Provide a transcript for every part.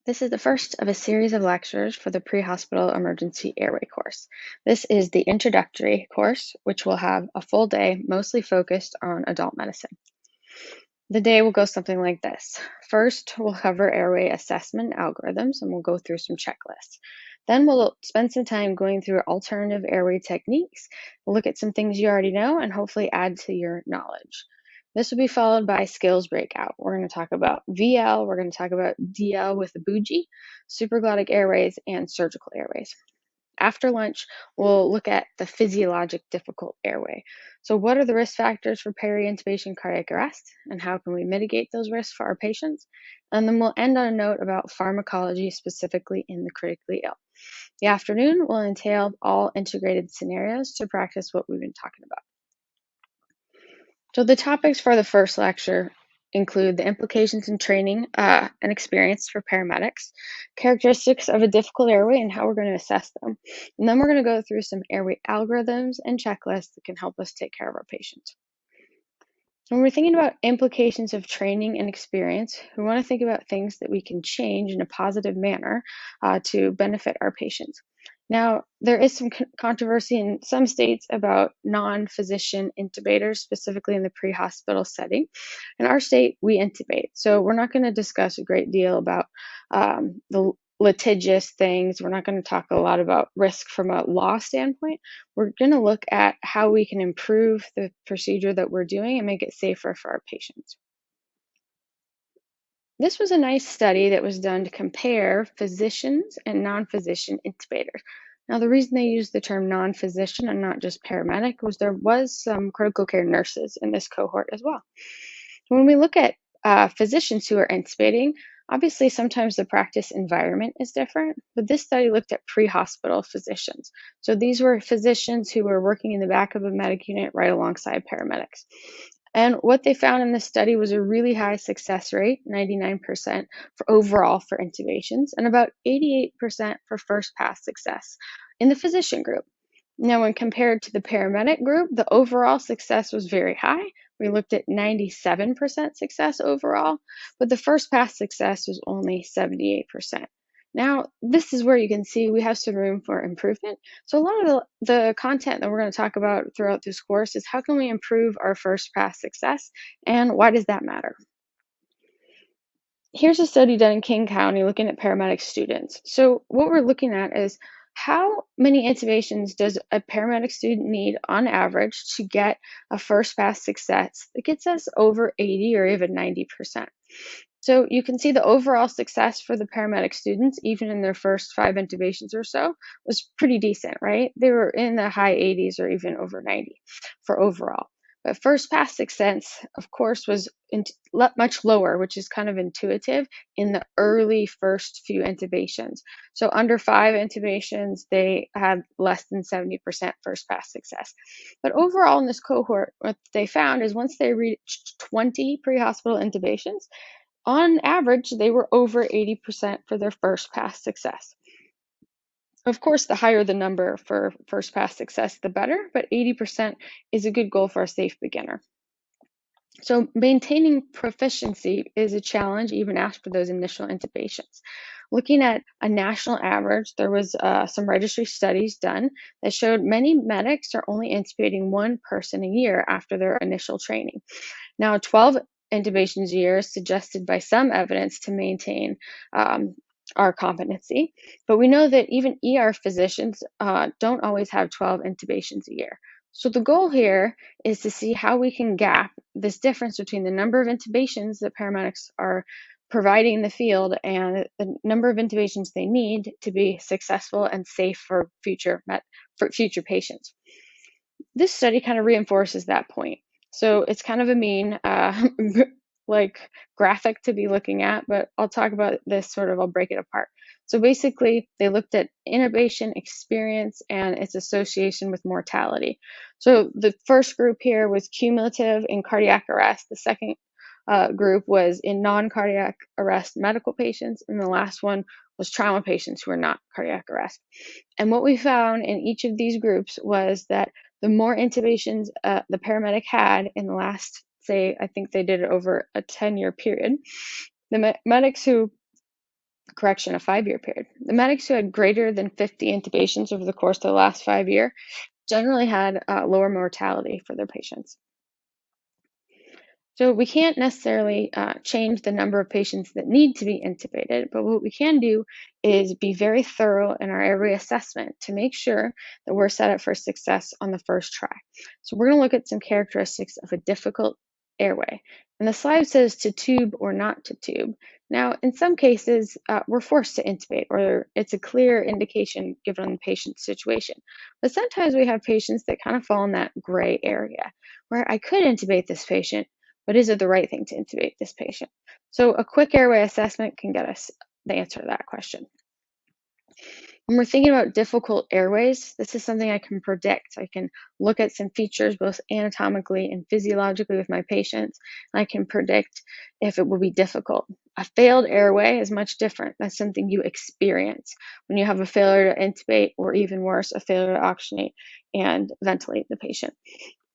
This is the first of a series of lectures for the pre-hospital emergency airway course. This is the introductory course, which will have a full day mostly focused on adult medicine. The day will go something like this. First, we'll cover airway assessment algorithms and we'll go through some checklists. Then we'll spend some time going through alternative airway techniques. We'll look at some things you already know and hopefully add to your knowledge. This will be followed by skills breakout. We're going to talk about VL, we're going to talk about DL with the bougie, supraglottic airways, and surgical airways. After lunch, we'll look at the physiologic difficult airway. So what are the risk factors for peri-intubation cardiac arrest, and how can we mitigate those risks for our patients? And then we'll end on a note about pharmacology, specifically in the critically ill. The afternoon will entail all integrated scenarios to practice what we've been talking about. So the topics for the first lecture include the implications in training and experience for paramedics, characteristics of a difficult airway and how we're going to assess them. And then we're going to go through some airway algorithms and checklists that can help us take care of our patients. When we're thinking about implications of training and experience, we want to think about things that we can change in a positive manner to benefit our patients. Now, there is some controversy in some states about non-physician intubators, specifically in the pre-hospital setting. In our state, we intubate. So we're not going to discuss a great deal about the litigious things. We're not going to talk a lot about risk from a law standpoint. We're going to look at how we can improve the procedure that we're doing and make it safer for our patients. This was a nice study that was done to compare physicians and non-physician intubators. Now, the reason they used the term non-physician and not just paramedic was there was some critical care nurses in this cohort as well. When we look at physicians who are intubating, obviously sometimes the practice environment is different, but this study looked at pre-hospital physicians. So these were physicians who were working in the back of a medic unit right alongside paramedics. And what they found in this study was a really high success rate, 99% for overall for intubations, and about 88% for first pass success in the physician group. Now, when compared to the paramedic group, the overall success was very high. We looked at 97% success overall, but the first pass success was only 78%. Now, this is where you can see we have some room for improvement. So a lot of the content that we're going to talk about throughout this course is how can we improve our first pass success and why does that matter? Here's a study done in King County looking at paramedic students. So what we're looking at is how many intubations does a paramedic student need on average to get a first pass success that gets us over 80 or even 90%. So you can see the overall success for the paramedic students, even in their first 5 intubations or so, was pretty decent, right? They were in the high 80s or even over 90 for overall. But first pass success, of course, was much lower, which is kind of intuitive in the early first few intubations. So under 5 intubations, they had less than 70% first pass success. But overall in this cohort, what they found is once they reached 20 pre-hospital intubations, on average, they were over 80% for their first pass success. Of course, the higher the number for first pass success, the better, but 80% is a good goal for a safe beginner. So maintaining proficiency is a challenge even after those initial intubations. Looking at a national average, there was some registry studies done that showed many medics are only intubating one person a year after their initial training. Now, 12 intubations a year is suggested by some evidence to maintain our competency, but we know that even ER physicians don't always have 12 intubations a year. So the goal here is to see how we can gap this difference between the number of intubations that paramedics are providing in the field and the number of intubations they need to be successful and safe for future patients. This study kind of reinforces that point. So it's kind of a mean like graphic to be looking at, but I'll talk about this I'll break it apart. So basically, they looked at intubation experience and its association with mortality. So the first group here was cumulative in cardiac arrest. The second group was in non-cardiac arrest medical patients, and the last one was trauma patients who are not cardiac arrest. And what we found in each of these groups was that the more intubations the paramedic had in the last, say, I think they did it over a 10-year period, the medics who correction, a 5-year period. The medics who had greater than 50 intubations over the course of the last 5 years generally had lower mortality for their patients. So we can't necessarily change the number of patients that need to be intubated, but what we can do is be very thorough in our airway assessment to make sure that we're set up for success on the first try. So we're going to look at some characteristics of a difficult airway. And the slide says to tube or not to tube. Now, in some cases, we're forced to intubate, or it's a clear indication given the patient's situation. But sometimes we have patients that kind of fall in that gray area where I could intubate this patient, but is it the right thing to intubate this patient? So a quick airway assessment can get us the answer to that question. When we're thinking about difficult airways, this is something I can predict. I can look at some features both anatomically and physiologically with my patients, and I can predict if it will be difficult. A failed airway is much different. That's something you experience when you have a failure to intubate, or even worse, a failure to oxygenate and ventilate the patient.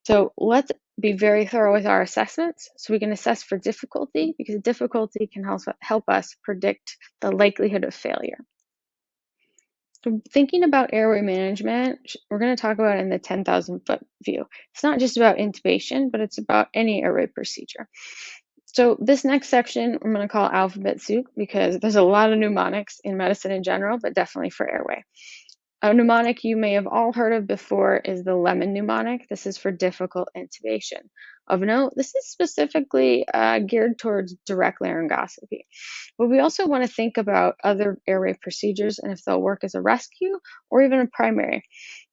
So let's be very thorough with our assessments so we can assess for difficulty, because difficulty can help us predict the likelihood of failure. So thinking about airway management, we're going to talk about it in the 10,000-foot view. It's not just about intubation, but it's about any airway procedure. So this next section I'm going to call alphabet soup because there's a lot of mnemonics in medicine in general, but definitely for airway. A mnemonic you may have all heard of before is the lemon mnemonic. This is for difficult intubation. Of note, this is specifically geared towards direct laryngoscopy. But we also want to think about other airway procedures and if they'll work as a rescue or even a primary.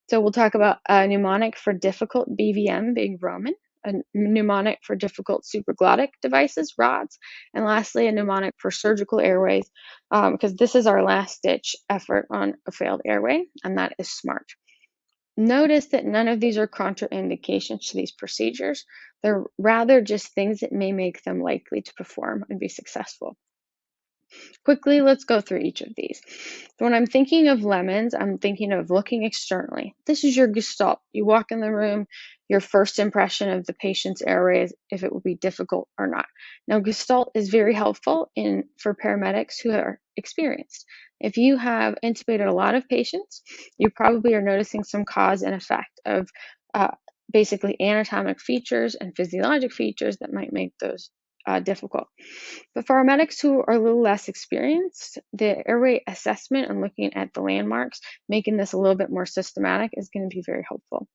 So we'll talk about a mnemonic for difficult BVM being Roman, a mnemonic for difficult supraglottic devices, rods, and lastly, a mnemonic for surgical airways, because this is our last ditch effort on a failed airway, and that is SMART. Notice that none of these are contraindications to these procedures. They're rather just things that may make them likely to perform and be successful. Quickly, let's go through each of these. So when I'm thinking of lemons, I'm thinking of looking externally. This is your gestalt. You walk in the room, your first impression of the patient's airway is if it will be difficult or not. Now, gestalt is very helpful for paramedics who are experienced. If you have intubated a lot of patients, you probably are noticing some cause and effect of basically anatomic features and physiologic features that might make those difficult. But for our medics who are a little less experienced, the airway assessment and looking at the landmarks, making this a little bit more systematic is going to be very helpful.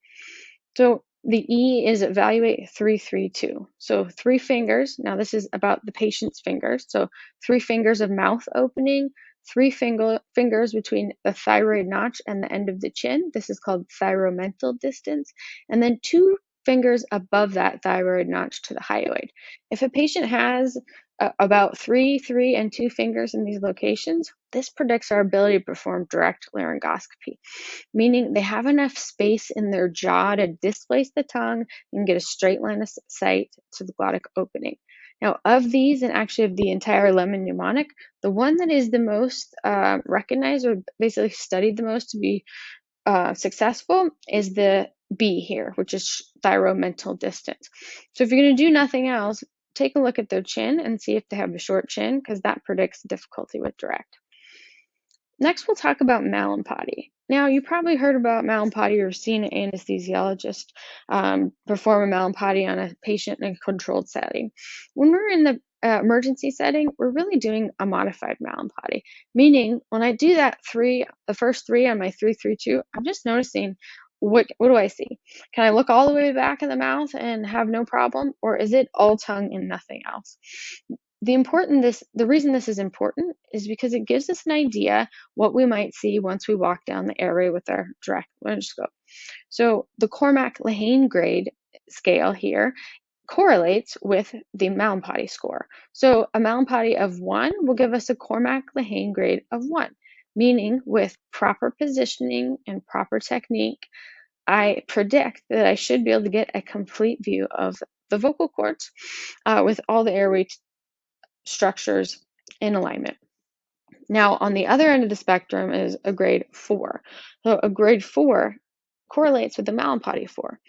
So the E is evaluate 3-3-2. So 3 fingers. Now this is about the patient's fingers. So 3 fingers of mouth opening, 3 fingers between the thyroid notch and the end of the chin. This is called thyromental distance. And then 2 fingers above that thyroid notch to the hyoid. If a patient has about 3, 3, and 2 fingers in these locations, this predicts our ability to perform direct laryngoscopy, meaning they have enough space in their jaw to displace the tongue and get a straight line of sight to the glottic opening. Now, of these, and actually of the entire lemon mnemonic, the one that is the most recognized or basically studied the most to be successful is the B here, which is thyromental distance. So if you're going to do nothing else, take a look at their chin and see if they have a short chin, because that predicts difficulty with direct. Next, we'll talk about Malampati. Now, you probably heard about Malampati or seen an anesthesiologist perform a Malampati on a patient in a controlled setting. When we're in the emergency setting, we're really doing a modified Malampati, meaning when I do that the first 3 on my 3-3-2, I'm just noticing what do I see? Can I look all the way back in the mouth and have no problem, or is it all tongue and nothing else? The reason this is important is because it gives us an idea what we might see once we walk down the airway with our direct laryngoscope. So the Cormack-Lehane grade scale here correlates with the Malampati score. So a Malampati of 1 will give us a Cormack-Lehane grade of 1, meaning with proper positioning and proper technique, I predict that I should be able to get a complete view of the vocal cords with all the airway structures in alignment. Now, on the other end of the spectrum is a grade 4. So a grade 4 correlates with the Malampati 4.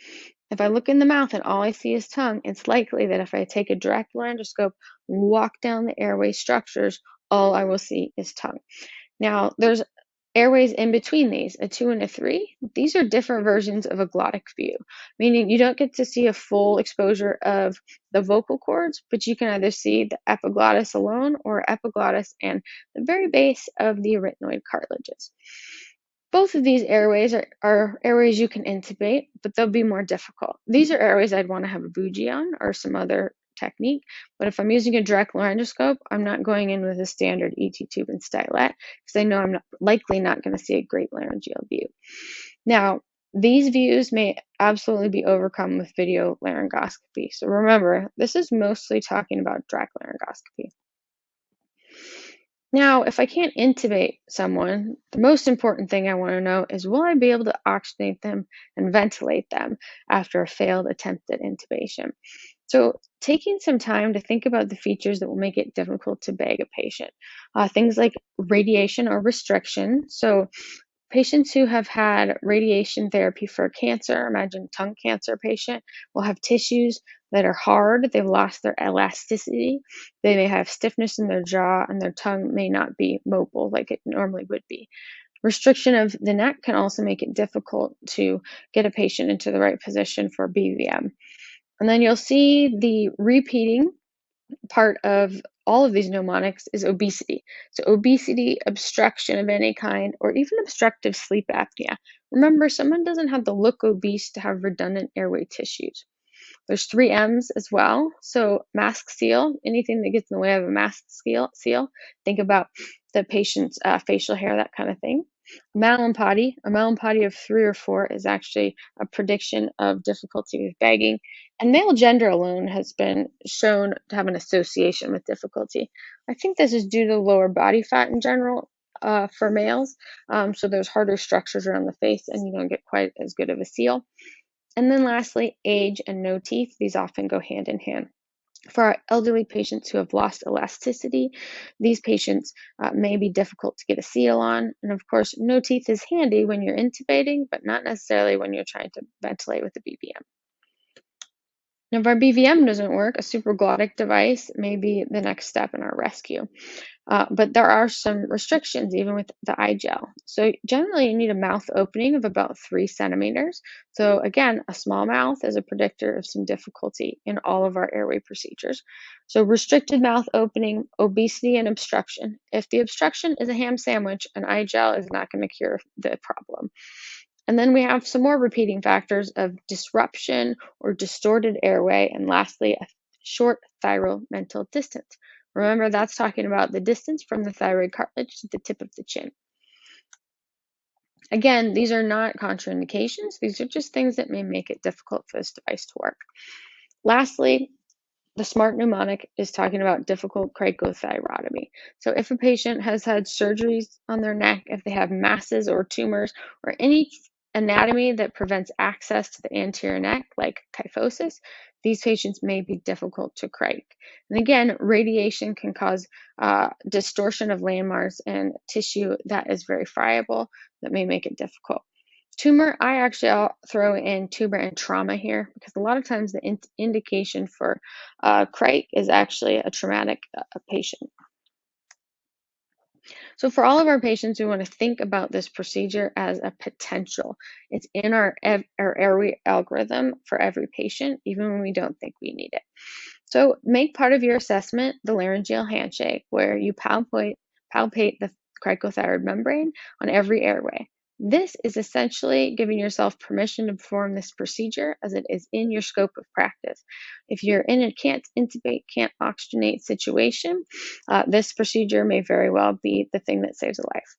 If I look in the mouth and all I see is tongue, it's likely that if I take a direct laryngoscope, walk down the airway structures, all I will see is tongue. Now, there's airways in between these, a 2 and a 3. These are different versions of a glottic view, meaning you don't get to see a full exposure of the vocal cords, but you can either see the epiglottis alone or epiglottis and the very base of the arytenoid cartilages. Both of these airways are airways you can intubate, but they'll be more difficult. These are airways I'd want to have a bougie on or some other technique, but if I'm using a direct laryngoscope, I'm not going in with a standard ET tube and stylet because I know I'm likely not going to see a great laryngeal view. Now, these views may absolutely be overcome with video laryngoscopy. So remember, this is mostly talking about direct laryngoscopy. Now, if I can't intubate someone, the most important thing I want to know is, will I be able to oxygenate them and ventilate them after a failed attempt at intubation? So, taking some time to think about the features that will make it difficult to bag a patient. Things like radiation or restriction. So, patients who have had radiation therapy for cancer, imagine tongue cancer patient, will have tissues that are hard, they've lost their elasticity, they may have stiffness in their jaw, and their tongue may not be mobile like it normally would be. Restriction of the neck can also make it difficult to get a patient into the right position for BVM. And then you'll see the repeating part of all of these mnemonics is obesity. So obesity, obstruction of any kind, or even obstructive sleep apnea. Remember, someone doesn't have to look obese to have redundant airway tissues. There's 3 M's as well. So mask seal, anything that gets in the way of a mask seal. Think about the patient's facial hair, that kind of thing. A Mallampati of 3 or 4 is actually a prediction of difficulty with bagging. And male gender alone has been shown to have an association with difficulty. I think this is due to lower body fat in general for males. So there's harder structures around the face and you don't get quite as good of a seal. And then lastly, age and no teeth. These often go hand in hand. For our elderly patients who have lost elasticity, these patients may be difficult to get a seal on. And of course, no teeth is handy when you're intubating, but not necessarily when you're trying to ventilate with a BVM. Now, if our BVM doesn't work, a supraglottic device may be the next step in our rescue. But there are some restrictions even with the iGel. So generally you need a mouth opening of about 3 centimeters. So again, a small mouth is a predictor of some difficulty in all of our airway procedures. So restricted mouth opening, obesity, and obstruction. If the obstruction is a ham sandwich, an iGel is not going to cure the problem. And then we have some more repeating factors of disruption or distorted airway, and lastly, a short thyromental distance. Remember, that's talking about the distance from the thyroid cartilage to the tip of the chin. Again, these are not contraindications. These are just things that may make it difficult for this device to work. Lastly, the SMART mnemonic is talking about difficult cricothyrotomy. So if a patient has had surgeries on their neck, if they have masses or tumors or any anatomy that prevents access to the anterior neck, like kyphosis, these patients may be difficult to cric. And again, radiation can cause distortion of landmarks and tissue that is very friable that may make it difficult. Tumor, I'll throw in tumor and trauma here because a lot of times the indication for cric is actually a traumatic patient. So for all of our patients, we want to think about this procedure as a potential. It's in our airway algorithm for every patient, even when we don't think we need it. So make part of your assessment the laryngeal handshake, where you palpate the cricothyroid membrane on every airway. This is essentially giving yourself permission to perform this procedure as it is in your scope of practice. If you're in a can't intubate, can't oxygenate situation, this procedure may very well be the thing that saves a life.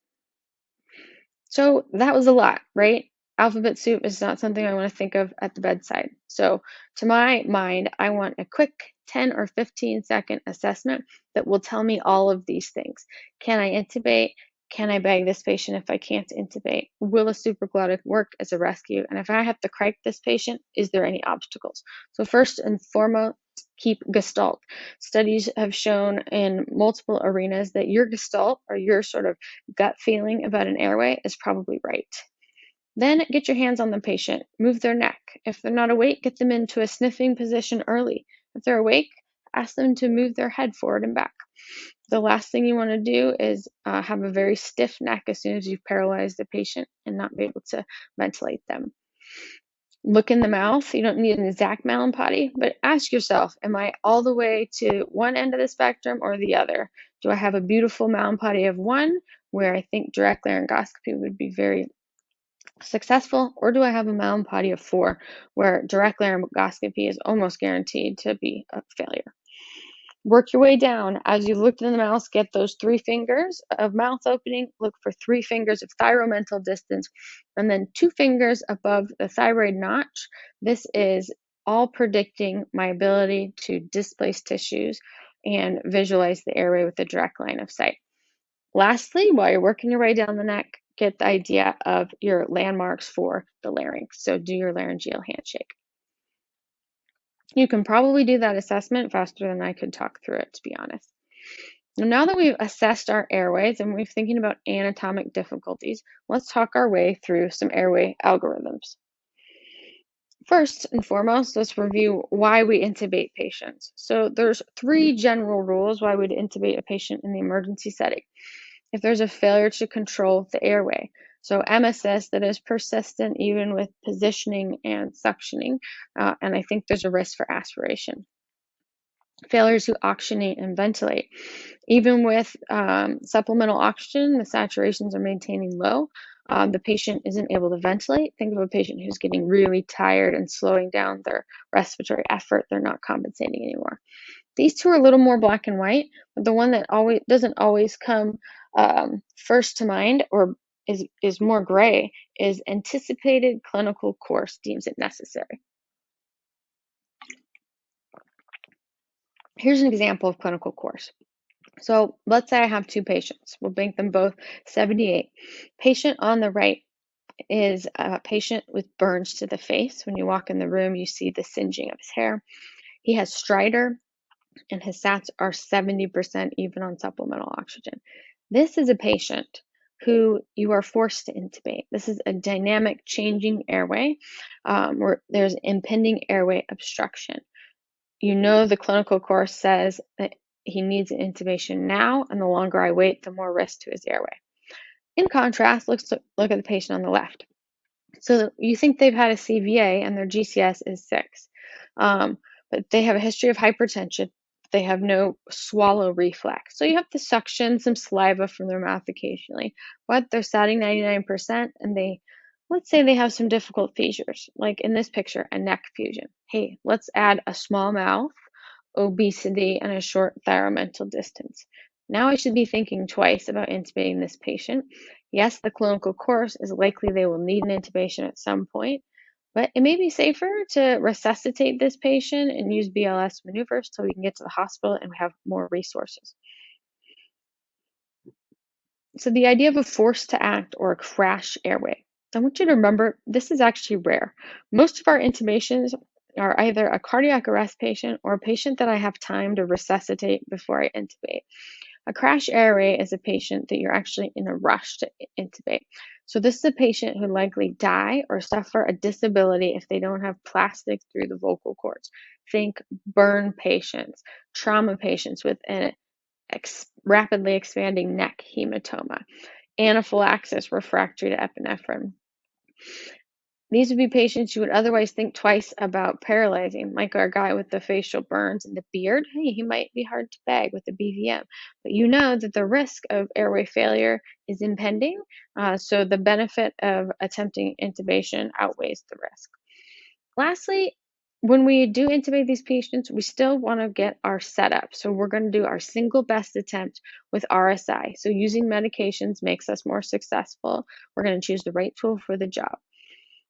So that was a lot, right? Alphabet soup is not something I want to think of at the bedside. So to my mind, I want a quick 10 or 15-second assessment that will tell me all of these things. Can I intubate? Can I bag this patient if I can't intubate? Will a supraglottic work as a rescue? And if I have to cric this patient, is there any obstacles? So first and foremost, keep gestalt. Studies have shown in multiple arenas that your gestalt, or your sort of gut feeling about an airway, is probably right. Then get your hands on the patient, move their neck. If they're not awake, get them into a sniffing position early. If they're awake, Ask them to move their head forward and back. The last thing you want to do is have a very stiff neck as soon as you've paralyzed the patient and not be able to ventilate them. Look in the mouth. You don't need an exact Malin potty, but ask yourself, am I all the way to one end of the spectrum or the other? Do I have a beautiful Malin potty of one, where I think direct laryngoscopy would be very successful, or do I have a Malin potty of 4, where direct laryngoscopy is almost guaranteed to be a failure? Work your way down. As you look in the mouth, get those 3 fingers of mouth opening. Look for 3 fingers of thyromental distance, and then 2 fingers above the thyroid notch. This is all predicting my ability to displace tissues and visualize the airway with a direct line of sight. Lastly, while you're working your way down the neck, get the idea of your landmarks for the larynx. So do your laryngeal handshake. You can probably do that assessment faster than I could talk through it, to be honest. Now that we've assessed our airways and we're thinking about anatomic difficulties, let's talk our way through some airway algorithms. First and foremost, let's review why we intubate patients. So there's 3 general rules why we'd intubate a patient in the emergency setting. If there's a failure to control the airway, so MSS that is persistent even with positioning and suctioning, and I think there's a risk for aspiration. Failures to oxygenate and ventilate. Even with supplemental oxygen, the saturations are maintaining low. The patient isn't able to ventilate. Think of a patient who's getting really tired and slowing down their respiratory effort. They're not compensating anymore. These 2 are a little more black and white, but the one that always doesn't always come first to mind, or is more gray, is anticipated clinical course deems it necessary. Here's an example of clinical course. So let's say I have 2 patients. We'll make them both 78. Patient on the right is a patient with burns to the face. When you walk in the room, you see the singeing of his hair. He has stridor, and his SATs are 70% even on supplemental oxygen. This is a patient who you are forced to intubate. This is a dynamic changing airway where there's impending airway obstruction. You know the clinical course says that he needs an intubation now, and the longer I wait, the more risk to his airway. In contrast, let's look at the patient on the left. So you think they've had a CVA and their GCS is 6, but they have a history of hypertension. They have no swallow reflex. So you have to suction some saliva from their mouth occasionally, but they're satting 99%, and let's say they have some difficult features, like in this picture, a neck fusion. Hey, let's add a small mouth, obesity, and a short thyromental distance. Now I should be thinking twice about intubating this patient. Yes, the clinical course is likely they will need an intubation at some point, but it may be safer to resuscitate this patient and use BLS maneuvers till we can get to the hospital and we have more resources. So the idea of a force to act or a crash airway. I want you to remember this is actually rare. Most of our intubations are either a cardiac arrest patient or a patient that I have time to resuscitate before I intubate. A crash airway is a patient that you're actually in a rush to intubate. So this is a patient who likely die or suffer a disability if they don't have plastic through the vocal cords. Think burn patients, trauma patients with an rapidly expanding neck hematoma, anaphylaxis refractory to epinephrine. These would be patients you would otherwise think twice about paralyzing, like our guy with the facial burns and the beard. Hey, he might be hard to bag with a BVM, but you know that the risk of airway failure is impending, so the benefit of attempting intubation outweighs the risk. Lastly, when we do intubate these patients, we still want to get our setup. So we're going to do our single best attempt with RSI. So using medications makes us more successful. We're going to choose the right tool for the job.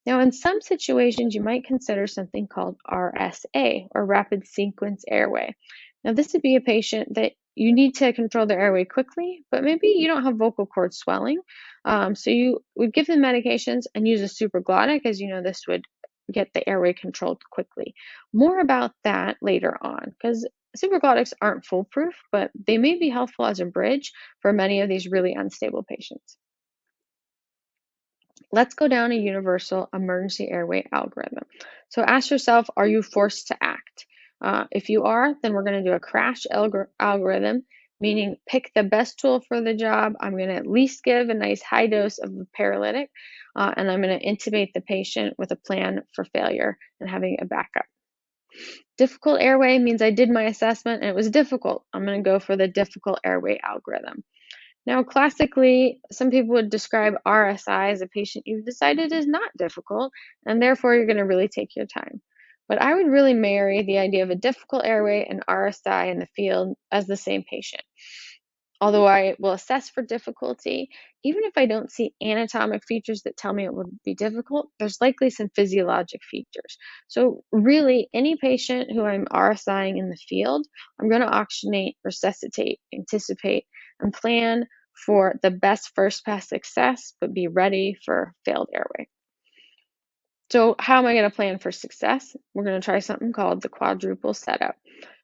Now, in some situations, you might consider something called RSA, or rapid sequence airway. Now, this would be a patient that you need to control their airway quickly, but maybe you don't have vocal cord swelling. So you would give them medications and use a supraglottic, as you know this would get the airway controlled quickly. More about that later on, because supraglottics aren't foolproof, but they may be helpful as a bridge for many of these really unstable patients. Let's go down a universal emergency airway algorithm. So ask yourself, are you forced to act? If you are, then we're going to do a crash algorithm, meaning pick the best tool for the job. I'm going to at least give a nice high dose of a paralytic, and I'm going to intubate the patient with a plan for failure and having a backup. Difficult airway means I did my assessment and it was difficult. I'm going to go for the difficult airway algorithm. Now, classically, some people would describe RSI as a patient you've decided is not difficult, and therefore you're going to really take your time. But I would really marry the idea of a difficult airway and RSI in the field as the same patient. Although I will assess for difficulty, even if I don't see anatomic features that tell me it would be difficult, there's likely some physiologic features. So really, any patient who I'm RSIing in the field, I'm going to oxygenate, resuscitate, anticipate, and plan for the best first pass success, but be ready for failed airway. So how am I going to plan for success? We're going to try something called the quadruple setup.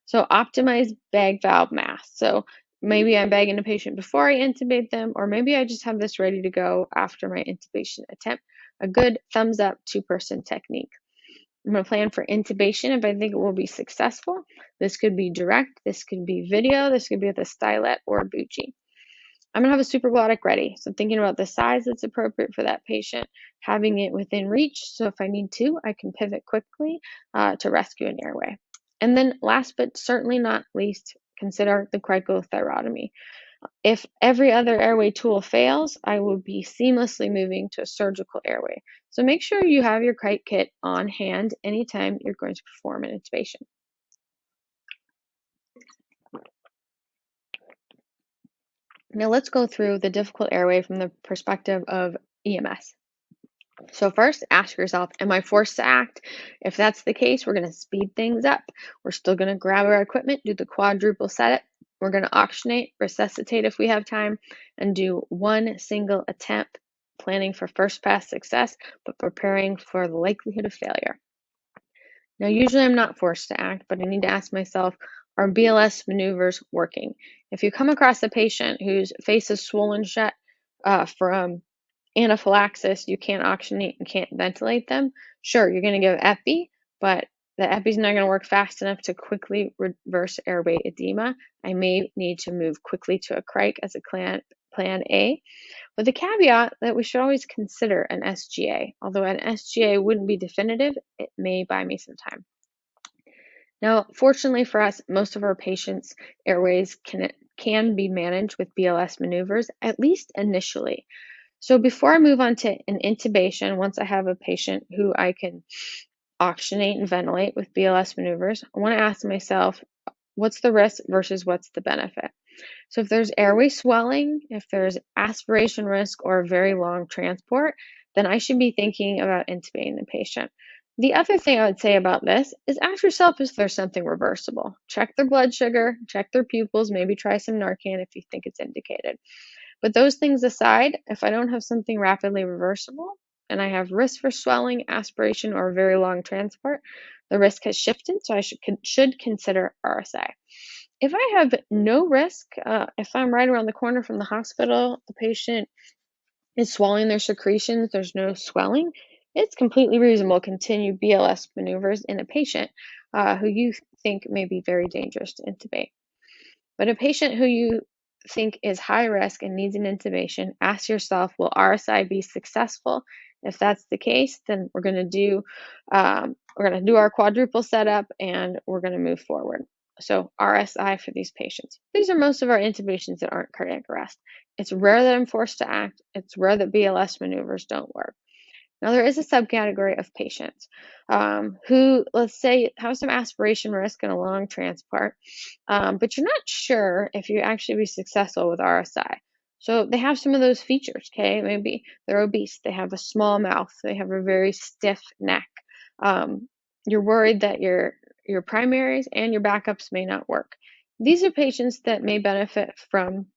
So optimize bag valve mass. So maybe I'm bagging a patient before I intubate them, or maybe I just have this ready to go after my intubation attempt. A good thumbs up two-person technique. I'm going to plan for intubation if I think it will be successful. This could be direct, this could be video, this could be with a stylet or a Bucci. I'm going to have a supraglottic ready. So thinking about the size that's appropriate for that patient, having it within reach. So if I need to, I can pivot quickly to rescue an airway. And then last but certainly not least, consider the cricothyrotomy. If every other airway tool fails, I will be seamlessly moving to a surgical airway. So make sure you have your crite kit on hand anytime you're going to perform an intubation. Now let's go through the difficult airway from the perspective of EMS. So first, ask yourself, am I forced to act? If that's the case, we're going to speed things up. We're still going to grab our equipment, do the quadruple setup. We're going to oxygenate, resuscitate if we have time, and do one single attempt, planning for first pass success, but preparing for the likelihood of failure. Now, usually I'm not forced to act, but I need to ask myself, are BLS maneuvers working? If you come across a patient whose face is swollen shut from anaphylaxis, you can't oxygenate and can't ventilate them, sure, you're going to give epi, but the epi's not going to work fast enough to quickly reverse airway edema. I may need to move quickly to a cric as a plan A, with the caveat that we should always consider an SGA. Although an SGA wouldn't be definitive, it may buy me some time. Now, fortunately for us, most of our patients' airways can be managed with BLS maneuvers, at least initially. So before I move on to an intubation, once I have a patient who I can oxygenate and ventilate with BLS maneuvers, I want to ask myself, what's the risk versus what's the benefit? So if there's airway swelling, if there's aspiration risk or very long transport, then I should be thinking about intubating the patient. The other thing I would say about this is ask yourself if there's something reversible. Check their blood sugar, check their pupils, maybe try some Narcan if you think it's indicated. But those things aside, if I don't have something rapidly reversible and I have risk for swelling, aspiration, or very long transport, the risk has shifted, so I should consider RSI. If I have no risk, if I'm right around the corner from the hospital, the patient is swallowing their secretions, there's no swelling, it's completely reasonable to continue BLS maneuvers in a patient who you think may be very dangerous to intubate. But a patient who you think is high risk and needs an intubation, ask yourself, will RSI be successful? If that's the case, then we're going to do our quadruple setup and we're going to move forward. So RSI for these patients. These are most of our intubations that aren't cardiac arrest. It's rare that I'm forced to act. It's rare that BLS maneuvers don't work. Now, there is a subcategory of patients who, let's say, have some aspiration risk and a long transport, but you're not sure if you actually be successful with RSI. So they have some of those features, okay? Maybe they're obese, they have a small mouth, they have a very stiff neck. You're worried that your primaries and your backups may not work. These are patients that may benefit from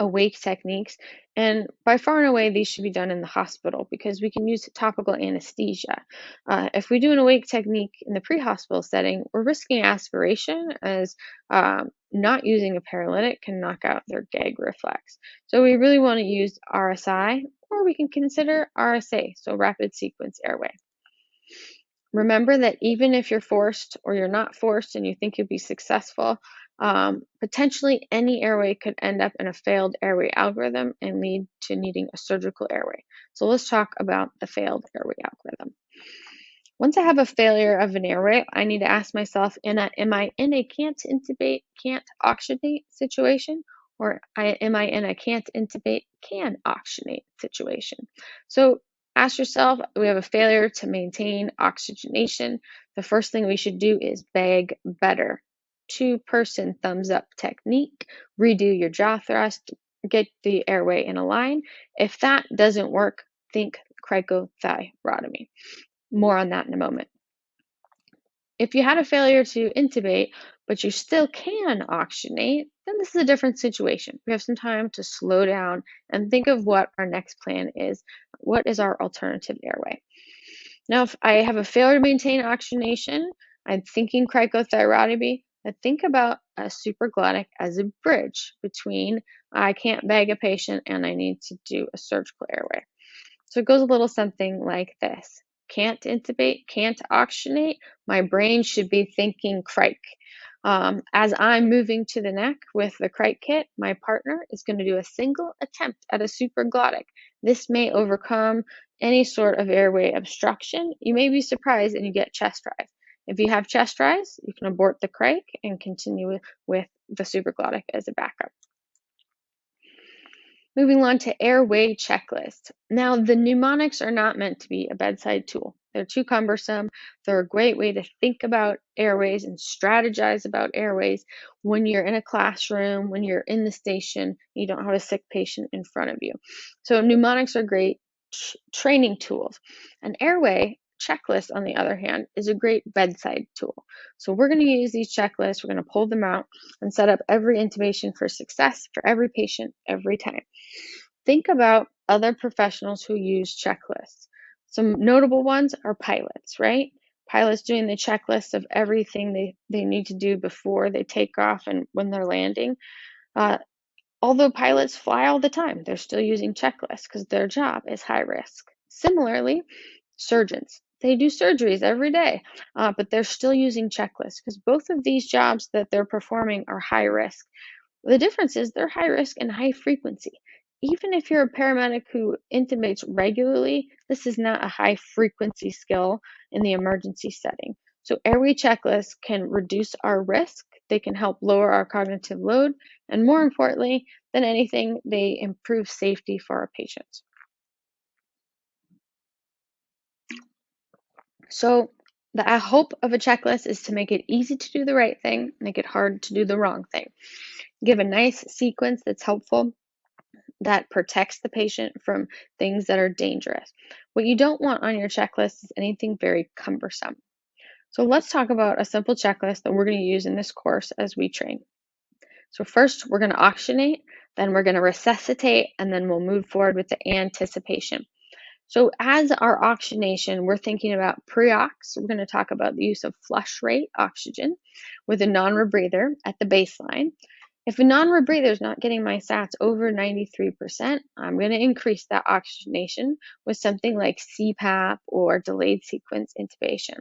awake techniques, and by far and away these should be done in the hospital because we can use topical anesthesia. If we do an awake technique in the pre-hospital setting, we're risking aspiration as not using a paralytic can knock out their gag reflex. So we really want to use RSI, or we can consider RSA, so rapid sequence airway. Remember that even if you're forced or you're not forced and you think you'll be successful, potentially any airway could end up in a failed airway algorithm and lead to needing a surgical airway. So let's talk about the failed airway algorithm. Once I have a failure of an airway, I need to ask myself, am I in a can't intubate, can't oxygenate situation? Or am I in a can't intubate, can oxygenate situation? So ask yourself, we have a failure to maintain oxygenation. The first thing we should do is beg better. Two-person thumbs up technique, redo your jaw thrust, get the airway in a line. If that doesn't work, think cricothyrotomy. More on that in a moment. If you had a failure to intubate, but you still can oxygenate, then this is a different situation. We have some time to slow down and think of what our next plan is. What is our alternative airway? Now, if I have a failure to maintain oxygenation, I'm thinking cricothyrotomy. I think about a supraglottic as a bridge between I can't bag a patient and I need to do a surgical airway. So it goes a little something like this. Can't intubate, can't oxygenate. My brain should be thinking cric. As I'm moving to the neck with the cric kit, my partner is going to do a single attempt at a supraglottic. This may overcome any sort of airway obstruction. You may be surprised and you get chest rise. If you have chest rise, you can abort the cric and continue with the supraglottic as a backup. Moving on to airway checklist. Now, the mnemonics are not meant to be a bedside tool. They're too cumbersome. They're a great way to think about airways and strategize about airways when you're in a classroom, when you're in the station, you don't have a sick patient in front of you. So mnemonics are great training tools. An airway checklist, on the other hand, is a great bedside tool. So we're going to use these checklists, we're going to pull them out and set up every intubation for success for every patient every time. Think about other professionals who use checklists. Some notable ones are pilots, right? Pilots doing the checklist of everything they need to do before they take off and when they're landing. Although pilots fly all the time, they're still using checklists because their job is high risk. Similarly, surgeons, they do surgeries every day, but they're still using checklists because both of these jobs that they're performing are high risk. The difference is they're high risk and high frequency. Even if you're a paramedic who intubates regularly, this is not a high frequency skill in the emergency setting. So airway checklists can reduce our risk, they can help lower our cognitive load, and more importantly than anything, they improve safety for our patients. So the hope of a checklist is to make it easy to do the right thing, make it hard to do the wrong thing. Give a nice sequence that's helpful, that protects the patient from things that are dangerous. What you don't want on your checklist is anything very cumbersome. So let's talk about a simple checklist that we're going to use in this course as we train. So first, we're going to oxygenate, then we're going to resuscitate, and then we'll move forward with the anticipation. So as our oxygenation, we're thinking about pre-ox. We're going to talk about the use of flush rate oxygen with a non-rebreather at the baseline. If a non-rebreather is not getting my sats over 93%, I'm going to increase that oxygenation with something like CPAP or delayed sequence intubation.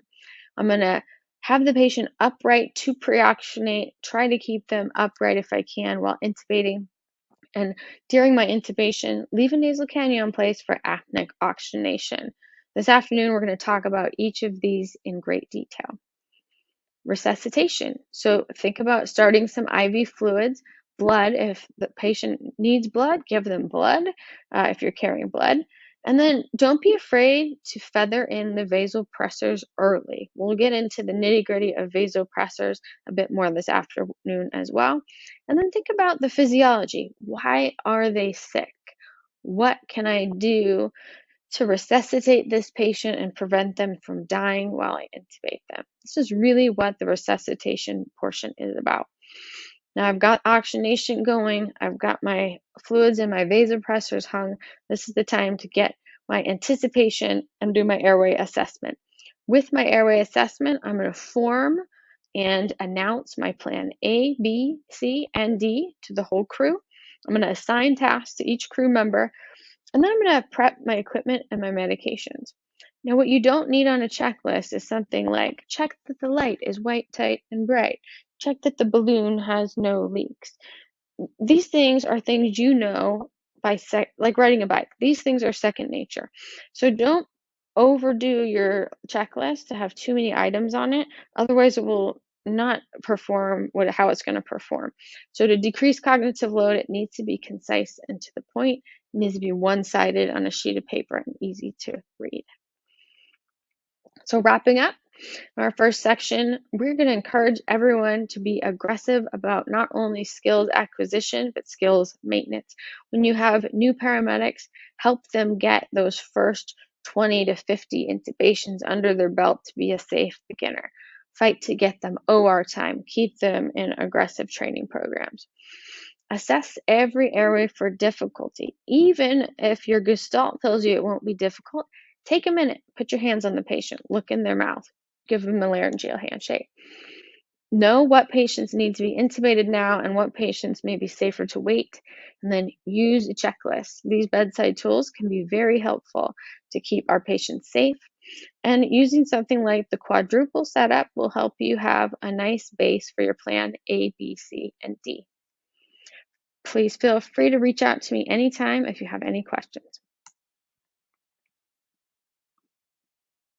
I'm going to have the patient upright to pre-oxygenate, try to keep them upright if I can while intubating. And during my intubation, leave a nasal cannula in place for apneic oxygenation. This afternoon, we're going to talk about each of these in great detail. Resuscitation. So think about starting some IV fluids, blood. If the patient needs blood, give them blood if you're carrying blood. And then don't be afraid to feather in the vasopressors early. We'll get into the nitty-gritty of vasopressors a bit more this afternoon as well. And then think about the physiology. Why are they sick? What can I do to resuscitate this patient and prevent them from dying while I intubate them? This is really what the resuscitation portion is about. Now I've got oxygenation going, I've got my fluids and my vasopressors hung. This is the time to get my anticipation and do my airway assessment. With my airway assessment, I'm going to form and announce my plan A, B, C, and D to the whole crew. I'm going to assign tasks to each crew member, and then I'm going to prep my equipment and my medications. Now, what you don't need on a checklist is something like check that the light is white, tight, and bright, check that the balloon has no leaks. These things are things you know like riding a bike. These things are second nature. So don't overdo your checklist to have too many items on it. Otherwise, it will not perform how it's going to perform. So to decrease cognitive load, it needs to be concise and to the point. It needs to be one-sided on a sheet of paper and easy to read. So wrapping up, our first section, we're going to encourage everyone to be aggressive about not only skills acquisition, but skills maintenance. When you have new paramedics, help them get those first 20 to 50 intubations under their belt to be a safe beginner. Fight to get them OR time, keep them in aggressive training programs. Assess every airway for difficulty. Even if your Gestalt tells you it won't be difficult, take a minute, put your hands on the patient, look in their mouth, give them a laryngeal handshake. Know what patients need to be intubated now and what patients may be safer to wait, and then use a checklist. These bedside tools can be very helpful to keep our patients safe, and using something like the quadruple setup will help you have a nice base for your plan A, B, C, and D. Please feel free to reach out to me anytime if you have any questions.